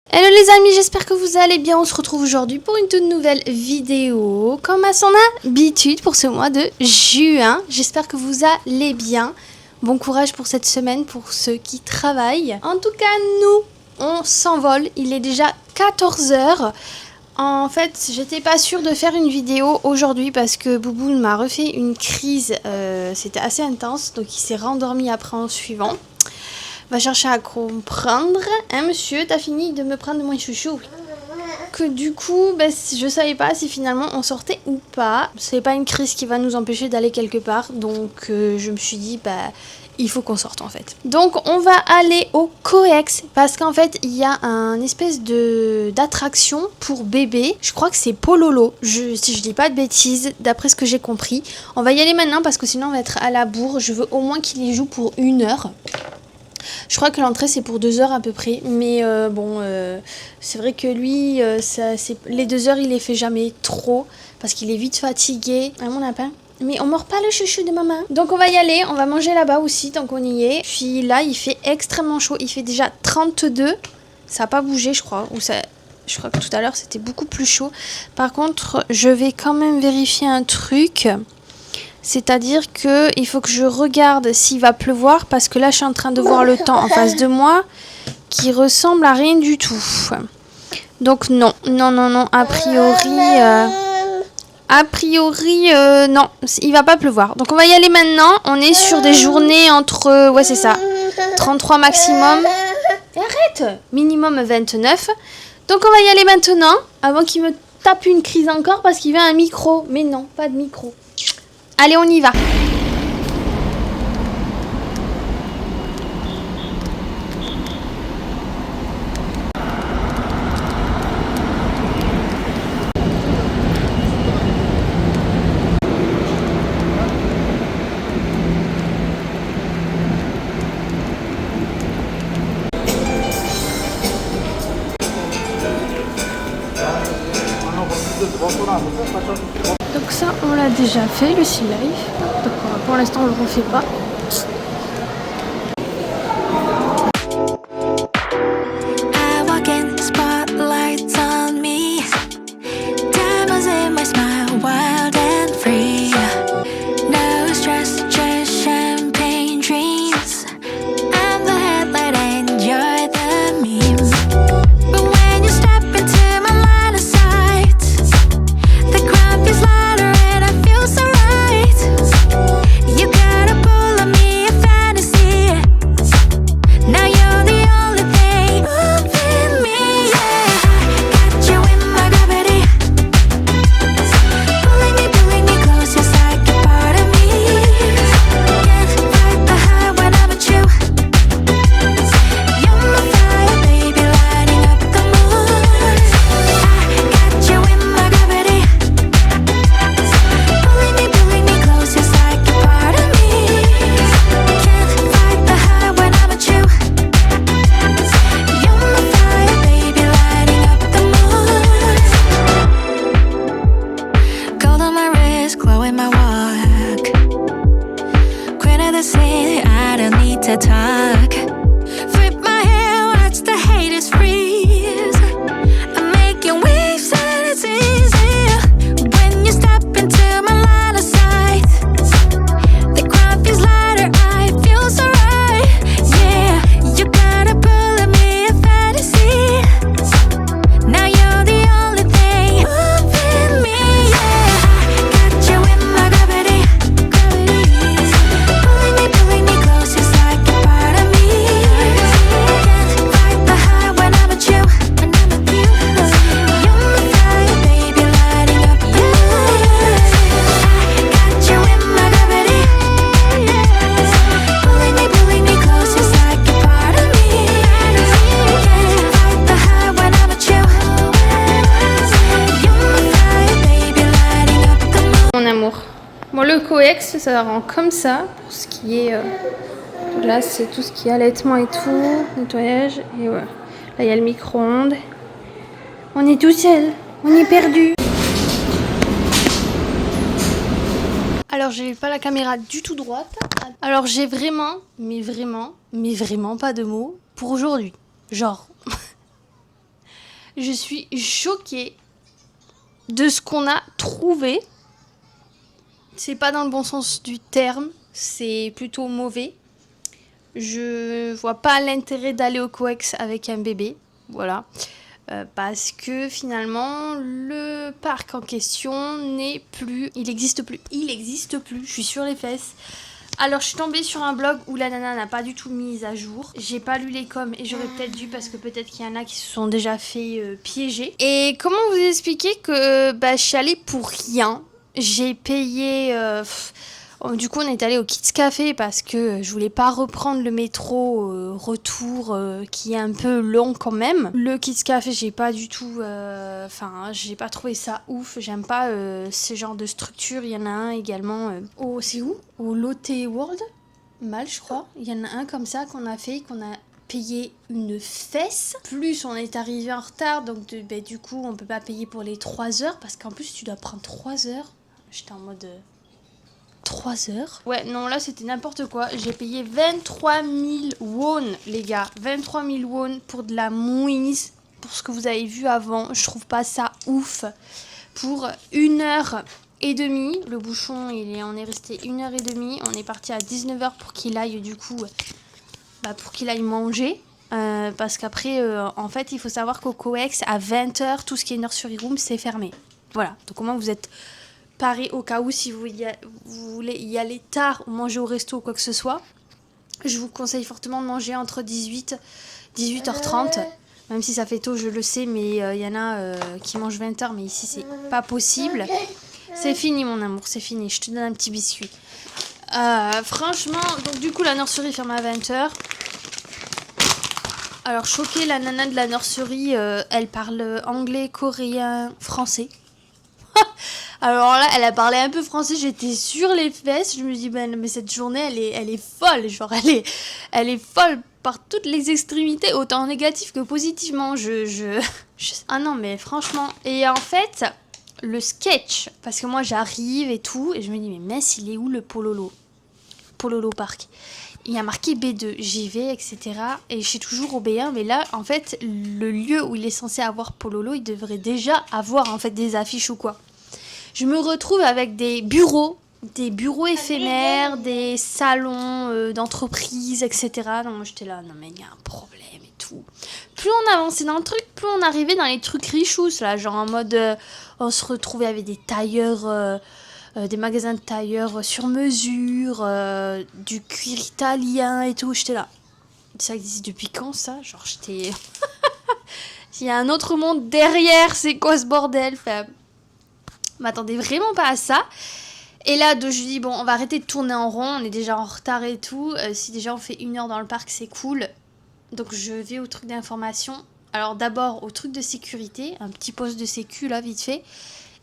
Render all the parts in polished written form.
Hello les amis, j'espère que vous allez bien. On se retrouve aujourd'hui pour une toute nouvelle vidéo, comme à son habitude pour ce mois de juin. J'espère que vous allez bien. Bon courage pour cette semaine, pour ceux qui travaillent. En tout cas, nous, on s'envole. Il est déjà 14 h. En fait, j'étais pas sûre de faire une vidéo aujourd'hui parce que Bouboune m'a refait une crise. C'était assez intense, donc il s'est rendormi après en suivant. Va chercher à comprendre. Hein, monsieur, t'as fini de me prendre mon chouchou? Que du coup, je savais pas si finalement on sortait ou pas. C'est pas une crise qui va nous empêcher d'aller quelque part. Donc, je me suis dit, il faut qu'on sorte en fait. Donc, on va aller au Coex parce qu'en fait, il y a un espèce d'attraction pour bébé. Je crois que c'est Pololo. Si je dis pas de bêtises, d'après ce que j'ai compris. On va y aller maintenant parce que sinon on va être à la bourre. Je veux au moins qu'il y joue pour 1 heure. Je crois que l'entrée c'est pour 2 heures à peu près, mais c'est vrai que lui, les 2 heures il les fait jamais trop, parce qu'il est vite fatigué. Ah mon lapin. Mais on mord pas le chouchou de maman. Donc on va y aller, on va manger là-bas aussi tant qu'on y est. Puis là il fait extrêmement chaud, il fait déjà 32, ça a pas bougé je crois, je crois que tout à l'heure c'était beaucoup plus chaud. Par contre je vais quand même vérifier un truc. C'est-à-dire qu'il faut que je regarde s'il va pleuvoir parce que là je suis en train de voir le temps en face de moi qui ressemble à rien du tout. Donc non, a priori, non, il va pas pleuvoir. Donc on va y aller maintenant, on est sur des journées entre, ouais c'est ça, 33 maximum, arrête, minimum 29. Donc on va y aller maintenant, avant qu'il me tape une crise encore parce qu'il veut un micro. Mais non, pas de micro. Allez, on y va. Donc ça, on l'a déjà fait, le Sea Life. Donc pour l'instant, on le refait pas. Bon, le Coex, ça rend comme ça, pour ce qui est... là, c'est tout ce qui est allaitement et tout, nettoyage, et voilà. Là, il y a le micro-ondes. On est tout seul, on est perdu. Alors, j'ai pas la caméra du tout droite. Alors, j'ai vraiment, mais vraiment pas de mots pour aujourd'hui. Genre... Je suis choquée de ce qu'on a trouvé. C'est pas dans le bon sens du terme, c'est plutôt mauvais. Je vois pas l'intérêt d'aller au coex avec un bébé, voilà. Parce que finalement, le parc en question n'est plus... Il existe plus, je suis sur les fesses. Alors, je suis tombée sur un blog où la nana n'a pas du tout mis à jour. J'ai pas lu les coms et j'aurais peut-être dû parce que peut-être qu'il y en a qui se sont déjà fait piéger. Et comment vous expliquer que je suis allée pour rien. J'ai payé... Du coup, on est allé au Kids Café parce que je voulais pas reprendre le métro retour qui est un peu long quand même. Le Kids Café, j'ai pas du tout... j'ai pas trouvé ça ouf. J'aime pas ce genre de structure. Il y en a un également c'est où? Au Lotte World Mal, je crois. Il y en a un comme ça qu'on a fait, qu'on a payé une fesse. Plus on est arrivé en retard, donc du coup, on peut pas payer pour les 3 heures parce qu'en plus, tu dois prendre 3 heures. J'étais en mode... 3 heures. Ouais, non, là, c'était n'importe quoi. J'ai payé 23 000 won, les gars. 23 000 won pour de la mouise. Pour ce que vous avez vu avant. Je trouve pas ça ouf. Pour 1h30. Le bouchon, on est resté 1h30. On est parti à 19h pour qu'il aille, du coup, pour qu'il aille manger. Parce qu'après, en fait, il faut savoir qu'au COEX, à 20h, tout ce qui est nursery room, c'est fermé. Voilà. Donc, au moins, vous êtes... Pareil, au cas où, si vous voulez y aller tard ou manger au resto ou quoi que ce soit, je vous conseille fortement de manger entre 18h30. Même si ça fait tôt, je le sais, mais il y en a qui mangent 20h, mais ici, c'est pas possible. C'est fini, mon amour, c'est fini. Je te donne un petit biscuit. Franchement, donc du coup, la nurserie ferme à 20h. Alors, choquée, la nana de la nurserie, elle parle anglais, coréen, français. Alors là, elle a parlé un peu français, j'étais sur les fesses. Je me dis, mais cette journée, elle est folle. Genre, elle est folle par toutes les extrémités, autant négatif que positivement. Ah non, mais franchement. Et en fait, le sketch, parce que moi, j'arrive et tout, et je me dis, mais mince, il est où le Pololo Park? Il y a marqué B2, j'y vais, etc. Et je suis toujours au B1, mais là, en fait, le lieu où il est censé avoir Pololo, il devrait déjà avoir, en fait, des affiches ou quoi. Je me retrouve avec des bureaux éphémères, des salons d'entreprise, etc. Donc moi j'étais là, non mais il y a un problème et tout. Plus on avançait dans le truc, plus on arrivait dans les trucs richous, là, genre en mode, on se retrouvait avec des tailleurs, des magasins de tailleurs sur mesure, du cuir italien et tout. J'étais là, ça existe depuis quand ça? Genre j'étais... Il y a un autre monde derrière, c'est quoi ce bordel? M'attendais vraiment pas à ça. Et là, je lui dis, bon, on va arrêter de tourner en rond, on est déjà en retard et tout. Si déjà on fait 1 heure dans le parc, c'est cool. Donc je vais au truc d'information. Alors d'abord au truc de sécurité, un petit poste de sécu là, vite fait.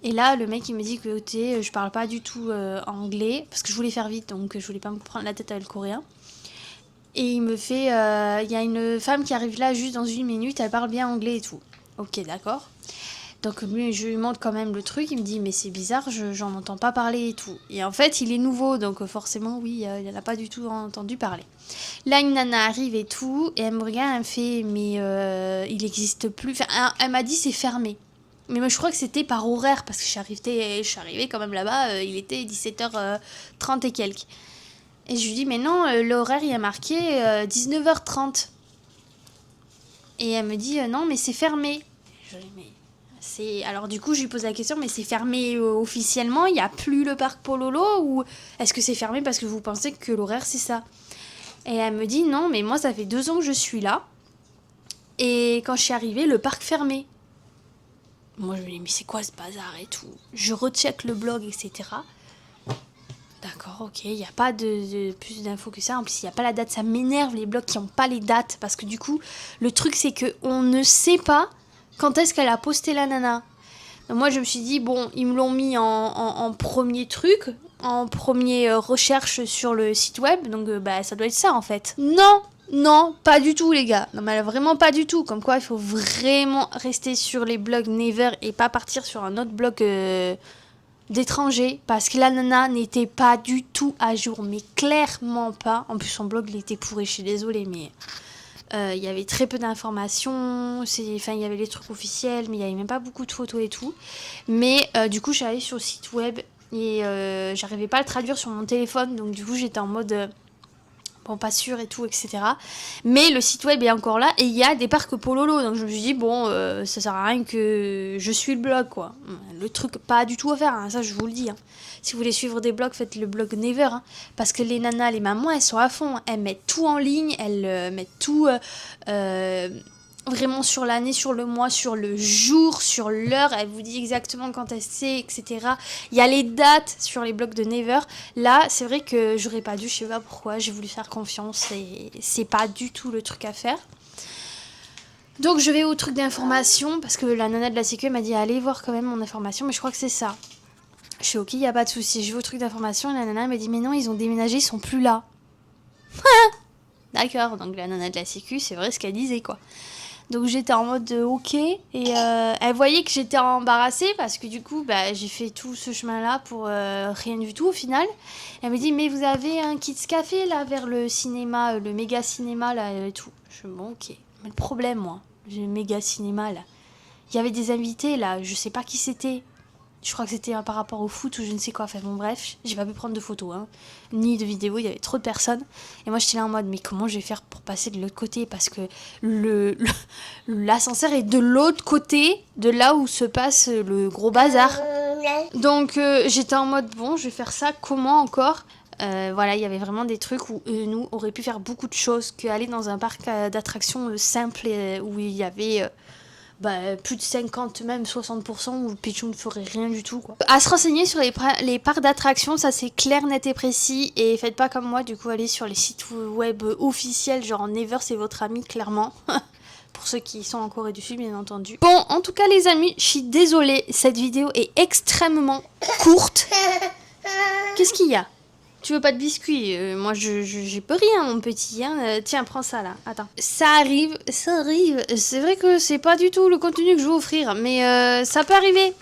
Et là, le mec il me dit que écoutez, je parle pas du tout anglais, parce que je voulais faire vite, donc je voulais pas me prendre la tête avec le coréen. Et il me fait, il y a une femme qui arrive là juste dans 1 minute, elle parle bien anglais et tout. Ok, d'accord. Donc lui, je lui montre quand même le truc, il me dit mais c'est bizarre, j'en entends pas parler et tout. Et en fait, il est nouveau, donc forcément, oui, il n'en a pas du tout entendu parler. Là, une nana arrive et tout, et elle me regarde, elle me fait mais il n'existe plus. Enfin, elle m'a dit c'est fermé. Mais moi, je crois que c'était par horaire, parce que je suis arrivée quand même là-bas, il était 17h30 et quelques. Et je lui dis mais non, l'horaire, il y a marqué 19h30. Et elle me dit non, mais c'est fermé. Je dis mais... Alors du coup je lui pose la question, mais c'est fermé officiellement, il n'y a plus le parc Pololo, ou est-ce que c'est fermé parce que vous pensez que l'horaire c'est ça? Et elle me dit non, mais moi ça fait 2 ans que je suis là et quand je suis arrivée le parc fermé. Moi je me dis mais c'est quoi ce bazar et tout, je recheck le blog, etc. D'accord, ok, il n'y a pas de plus d'infos que ça. En plus il n'y a pas la date, ça m'énerve les blogs qui n'ont pas les dates, parce que du coup le truc c'est qu'on ne sait pas quand est-ce qu'elle a posté la nana. Donc moi je me suis dit bon, ils me l'ont mis en premier truc, en premier recherche sur le site web, donc ça doit être ça en fait. Non, pas du tout les gars. Non mais vraiment pas du tout. Comme quoi il faut vraiment rester sur les blogs Never et pas partir sur un autre blog d'étrangers, parce que la nana n'était pas du tout à jour, mais clairement pas. En plus son blog il était pourri, je suis désolée, mais Il y avait très peu d'informations, enfin il y avait les trucs officiels, mais il y avait même pas beaucoup de photos et tout. Mais du coup, je suis allée sur le site web et j'arrivais pas à le traduire sur mon téléphone, donc du coup j'étais en mode bon, pas sûr et tout, etc. Mais le site web est encore là et il y a des parcs Pololo. Donc je me suis dit, bon, ça sert à rien que je suis le blog, quoi. Le truc, pas du tout à faire, hein, ça je vous le dis. Hein. Si vous voulez suivre des blogs, faites le blog Never. Hein, parce que les nanas, les mamans, elles sont à fond. Elles mettent tout en ligne, elles mettent tout vraiment sur l'année, sur le mois, sur le jour, sur l'heure. Elle vous dit exactement quand elle sait, etc. Il y a les dates sur les blogs de Never. Là, c'est vrai que j'aurais pas dû, je sais pas pourquoi, j'ai voulu faire confiance et c'est pas du tout le truc à faire. Donc je vais au truc d'information parce que la nana de la sécu m'a dit allez voir quand même mon information, mais je crois que c'est ça. Je suis ok, y a pas de souci. Je vais au truc d'information et la nana m'a dit mais non, ils ont déménagé, ils sont plus là. D'accord, donc la nana de la sécu, c'est vrai ce qu'elle disait, quoi. Donc j'étais en mode ok, et elle voyait que j'étais embarrassée parce que du coup j'ai fait tout ce chemin-là pour rien du tout au final. Elle me dit mais vous avez un Kids Café là vers le cinéma, le méga cinéma là et tout. Je suis bon ok, mais le problème moi, j'ai le méga cinéma là. Il y avait des invités là, je sais pas qui c'était. Je crois que c'était par rapport au foot ou je ne sais quoi. Enfin bon bref, j'ai pas pu prendre de photos, hein, ni de vidéos, il y avait trop de personnes. Et moi j'étais là en mode mais comment je vais faire pour passer de l'autre côté parce que l'ascenseur est de l'autre côté de là où se passe le gros bazar. Donc j'étais en mode bon je vais faire ça comment encore. Voilà, il y avait vraiment des trucs où nous aurions pu faire beaucoup de choses qu'aller dans un parc d'attractions simple où il y avait... plus de 50, même 60% où Pichou ne ferait rien du tout, quoi. À se renseigner sur les parcs d'attractions, ça c'est clair, net et précis. Et faites pas comme moi, du coup, allez sur les sites web officiels, genre Never, c'est votre ami, clairement. Pour ceux qui sont en Corée du Sud, bien entendu. Bon, en tout cas, les amis, je suis désolée, cette vidéo est extrêmement courte. Qu'est-ce qu'il y a ? Tu veux pas de biscuits? Moi, j'ai pas rien, mon petit. Hein. Tiens, prends ça, là. Attends. Ça arrive. C'est vrai que c'est pas du tout le contenu que je veux offrir, mais ça peut arriver.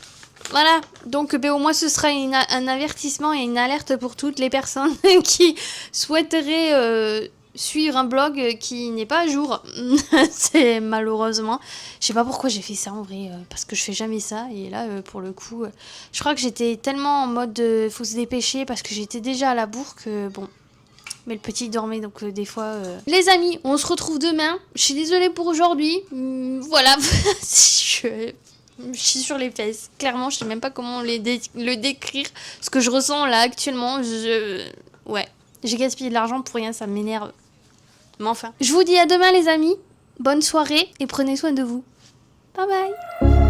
Voilà. Donc, au moins, ce sera un avertissement et une alerte pour toutes les personnes qui souhaiteraient suivre un blog qui n'est pas à jour. C'est malheureusement. Je sais pas pourquoi j'ai fait ça en vrai, parce que je fais jamais ça. Et là, pour le coup, je crois que j'étais tellement en mode faut se dépêcher parce que j'étais déjà à la bourre que bon. Mais le petit dormait donc des fois. Les amis, on se retrouve demain. Je suis désolée pour aujourd'hui. Voilà. Je suis sur les fesses. Clairement, je sais même pas comment le décrire. Ce que je ressens là actuellement, ouais. J'ai gaspillé de l'argent pour rien, ça m'énerve. Mais enfin. Je vous dis à demain les amis. Bonne soirée et prenez soin de vous. Bye bye.